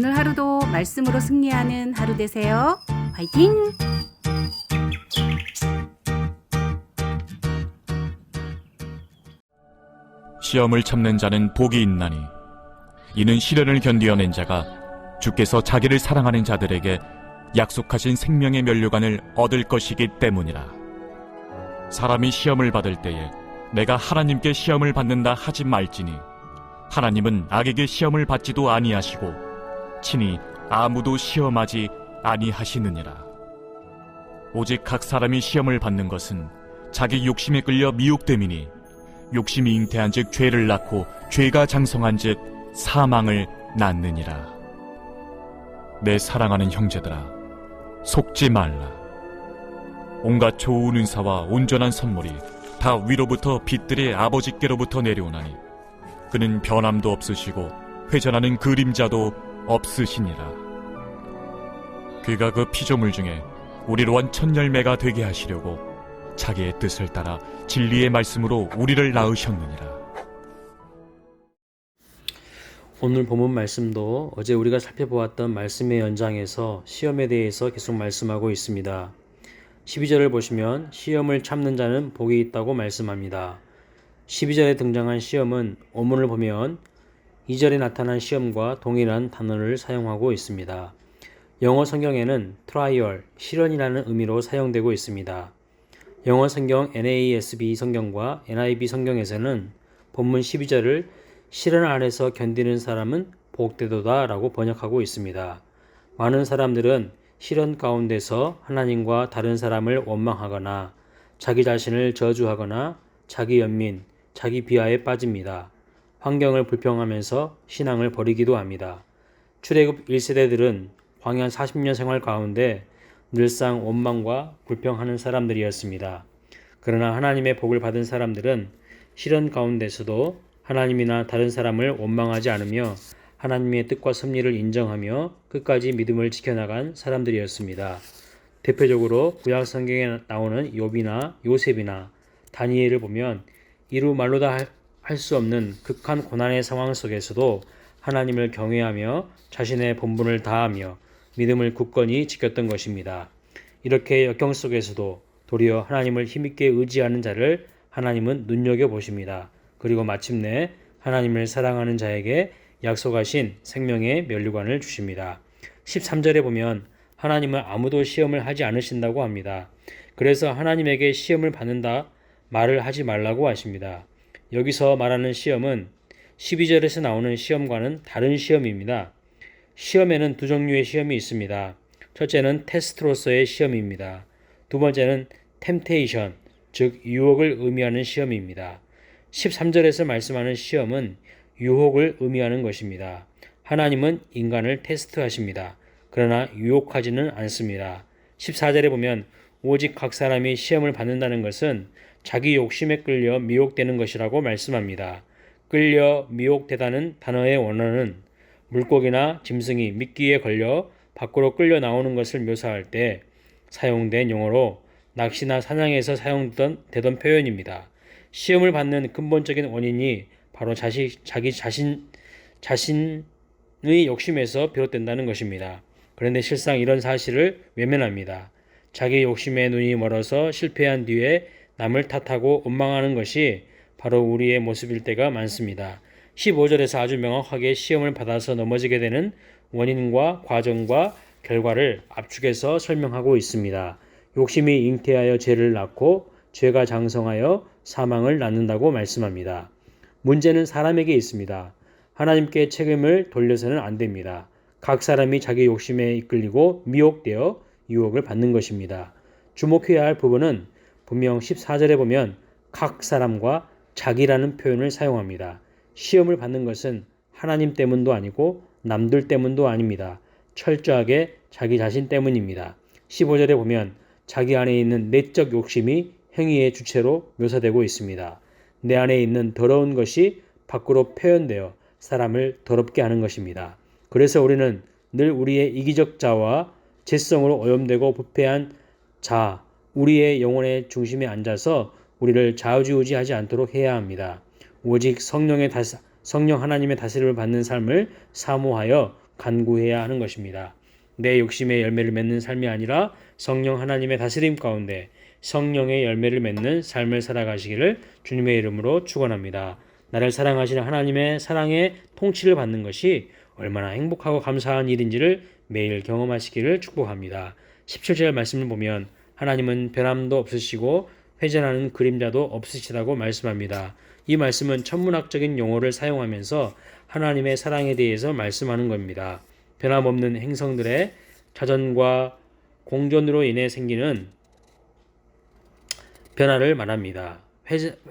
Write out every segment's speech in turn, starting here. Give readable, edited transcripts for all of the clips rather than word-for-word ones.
오늘 하루도 말씀으로 승리하는 하루 되세요. 화이팅! 시험을 참는 자는 복이 있나니 이는 시련을 견디어낸 자가 주께서 자기를 사랑하는 자들에게 약속하신 생명의 면류관을 얻을 것이기 때문이라. 사람이 시험을 받을 때에 내가 하나님께 시험을 받는다 하지 말지니 하나님은 악에게 시험을 받지도 아니하시고 친히 아무도 시험하지 아니하시느니라. 오직 각 사람이 시험을 받는 것은 자기 욕심에 끌려 미혹됨이니 욕심이 잉태한 즉 죄를 낳고 죄가 장성한 즉 사망을 낳느니라. 내 사랑하는 형제들아, 속지 말라. 온갖 좋은 은사와 온전한 선물이 다 위로부터 빛들의 아버지께로부터 내려오나니 그는 변함도 없으시고 회전하는 그림자도 없으시니라. 그가 그 피조물 중에 우리로 한 첫 열매가 되게 하시려고 자기의 뜻을 따라 진리의 말씀으로 우리를 낳으셨느니라. 오늘 본문 말씀도 어제 우리가 살펴보았던 말씀의 연장에서 시험에 대해서 계속 말씀하고 있습니다. 12절을 보시면 시험을 참는 자는 복이 있다고 말씀합니다. 12절에 등장한 시험은 원문을 보면 2절에 나타난 시험과 동일한 단어를 사용하고 있습니다. 영어 성경에는 트라이얼, 시련이라는 의미로 사용되고 있습니다. 영어 성경 NASB 성경과 NIV 성경에서는 본문 12절을 시련 아래서 견디는 사람은 복되도다 라고 번역하고 있습니다. 많은 사람들은 시련 가운데서 하나님과 다른 사람을 원망하거나 자기 자신을 저주하거나 자기 연민, 자기 비하에 빠집니다. 환경을 불평하면서 신앙을 버리기도 합니다. 출애굽 1세대들은 광야 40년 생활 가운데 늘상 원망과 불평하는 사람들이었습니다. 그러나 하나님의 복을 받은 사람들은 시련 가운데서도 하나님이나 다른 사람을 원망하지 않으며 하나님의 뜻과 섭리를 인정하며 끝까지 믿음을 지켜나간 사람들이었습니다. 대표적으로 구약 성경에 나오는 욥이나 요셉이나 다니엘을 보면 이루 말로 다 할 수 없는 극한 고난의 상황 속에서도 하나님을 경외하며 자신의 본분을 다하며 믿음을 굳건히 지켰던 것입니다. 이렇게 역경 속에서도 도리어 하나님을 힘있게 의지하는 자를 하나님은 눈여겨보십니다. 그리고 마침내 하나님을 사랑하는 자에게 약속하신 생명의 면류관을 주십니다. 13절에 보면 하나님은 아무도 시험을 하지 않으신다고 합니다. 그래서 하나님에게 시험을 받는다 말을 하지 말라고 하십니다. 여기서 말하는 시험은 12절에서 나오는 시험과는 다른 시험입니다. 시험에는 두 종류의 시험이 있습니다. 첫째는 테스트로서의 시험입니다. 두 번째는 템테이션, 즉 유혹을 의미하는 시험입니다. 13절에서 말씀하는 시험은 유혹을 의미하는 것입니다. 하나님은 인간을 테스트하십니다. 그러나 유혹하지는 않습니다. 14절에 보면 오직 각 사람이 시험을 받는다는 것은 자기 욕심에 끌려 미혹되는 것이라고 말씀합니다. 끌려 미혹되다는 단어의 원어는 물고기나 짐승이 미끼에 걸려 밖으로 끌려 나오는 것을 묘사할 때 사용된 용어로 낚시나 사냥에서 사용되던 표현입니다. 시험을 받는 근본적인 원인이 바로 자기 자신의 욕심에서 비롯된다는 것입니다. 그런데 실상 이런 사실을 외면합니다. 자기 욕심에 눈이 멀어서 실패한 뒤에 남을 탓하고 원망하는 것이 바로 우리의 모습일 때가 많습니다. 15절에서 아주 명확하게 시험을 받아서 넘어지게 되는 원인과 과정과 결과를 압축해서 설명하고 있습니다. 욕심이 잉태하여 죄를 낳고 죄가 장성하여 사망을 낳는다고 말씀합니다. 문제는 사람에게 있습니다. 하나님께 책임을 돌려서는 안 됩니다. 각 사람이 자기 욕심에 이끌리고 미혹되어 유혹을 받는 것입니다. 주목해야 할 부분은 분명 14절에 보면 각 사람과 자기라는 표현을 사용합니다. 시험을 받는 것은 하나님 때문도 아니고 남들 때문도 아닙니다. 철저하게 자기 자신 때문입니다. 15절에 보면 자기 안에 있는 내적 욕심이 행위의 주체로 묘사되고 있습니다. 내 안에 있는 더러운 것이 밖으로 표현되어 사람을 더럽게 하는 것입니다. 그래서 우리는 늘 우리의 이기적 자와 죄성으로 오염되고 부패한 자, 우리의 영혼의 중심에 앉아서 우리를 좌우지우지하지 않도록 해야 합니다. 오직 성령 하나님의 다스림을 받는 삶을 사모하여 간구해야 하는 것입니다. 내 욕심의 열매를 맺는 삶이 아니라 성령 하나님의 다스림 가운데 성령의 열매를 맺는 삶을 살아가시기를 주님의 이름으로 축원합니다. 나를 사랑하시는 하나님의 사랑의 통치를 받는 것이 얼마나 행복하고 감사한 일인지를 매일 경험하시기를 축복합니다. 17절 말씀을 보면 하나님은 변함도 없으시고 회전하는 그림자도 없으시다고 말씀합니다. 이 말씀은 천문학적인 용어를 사용하면서 하나님의 사랑에 대해서 말씀하는 겁니다. 변함없는 행성들의 자전과 공전으로 인해 생기는 변화를 말합니다.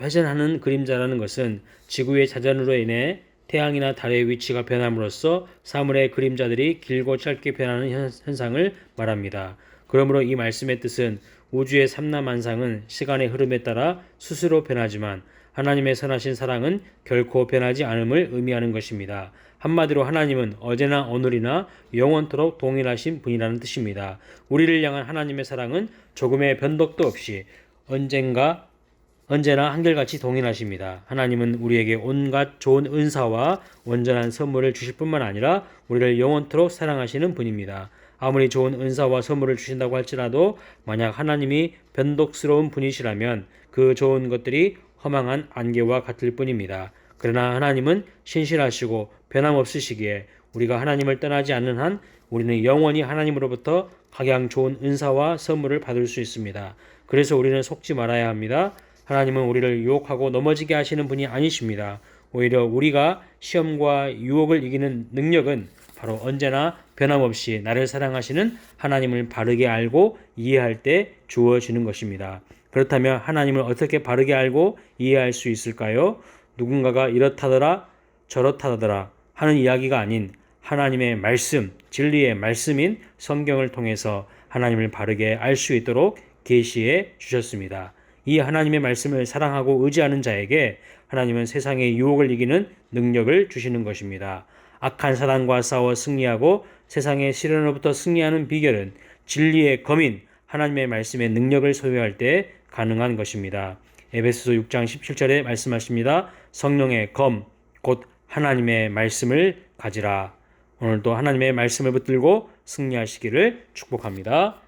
회전하는 그림자라는 것은 지구의 자전으로 인해 태양이나 달의 위치가 변함으로써 사물의 그림자들이 길고 짧게 변하는 현상을 말합니다. 그러므로 이 말씀의 뜻은 우주의 삼라만상은 시간의 흐름에 따라 스스로 변하지만 하나님의 선하신 사랑은 결코 변하지 않음을 의미하는 것입니다. 한마디로 하나님은 어제나 오늘이나 영원토록 동일하신 분이라는 뜻입니다. 우리를 향한 하나님의 사랑은 조금의 변덕도 없이 언제나 한결같이 동일하십니다. 하나님은 우리에게 온갖 좋은 은사와 온전한 선물을 주실 뿐만 아니라 우리를 영원토록 사랑하시는 분입니다. 아무리 좋은 은사와 선물을 주신다고 할지라도 만약 하나님이 변덕스러운 분이시라면 그 좋은 것들이 허망한 안개와 같을 뿐입니다. 그러나 하나님은 신실하시고 변함없으시기에 우리가 하나님을 떠나지 않는 한 우리는 영원히 하나님으로부터 각양 좋은 은사와 선물을 받을 수 있습니다. 그래서 우리는 속지 말아야 합니다. 하나님은 우리를 유혹하고 넘어지게 하시는 분이 아니십니다. 오히려 우리가 시험과 유혹을 이기는 능력은 바로 언제나 변함없이 나를 사랑하시는 하나님을 바르게 알고 이해할 때 주어지는 것입니다. 그렇다면 하나님을 어떻게 바르게 알고 이해할 수 있을까요? 누군가가 이렇다더라 저렇다더라 하는 이야기가 아닌 하나님의 말씀, 진리의 말씀인 성경을 통해서 하나님을 바르게 알 수 있도록 계시해 주셨습니다. 이 하나님의 말씀을 사랑하고 의지하는 자에게 하나님은 세상의 유혹을 이기는 능력을 주시는 것입니다. 악한 사단과 싸워 승리하고 세상의 시련으로부터 승리하는 비결은 진리의 검인 하나님의 말씀의 능력을 소유할 때 가능한 것입니다. 에베소서 6장 17절에 말씀하십니다. 성령의 검, 곧 하나님의 말씀을 가지라. 오늘도 하나님의 말씀을 붙들고 승리하시기를 축복합니다.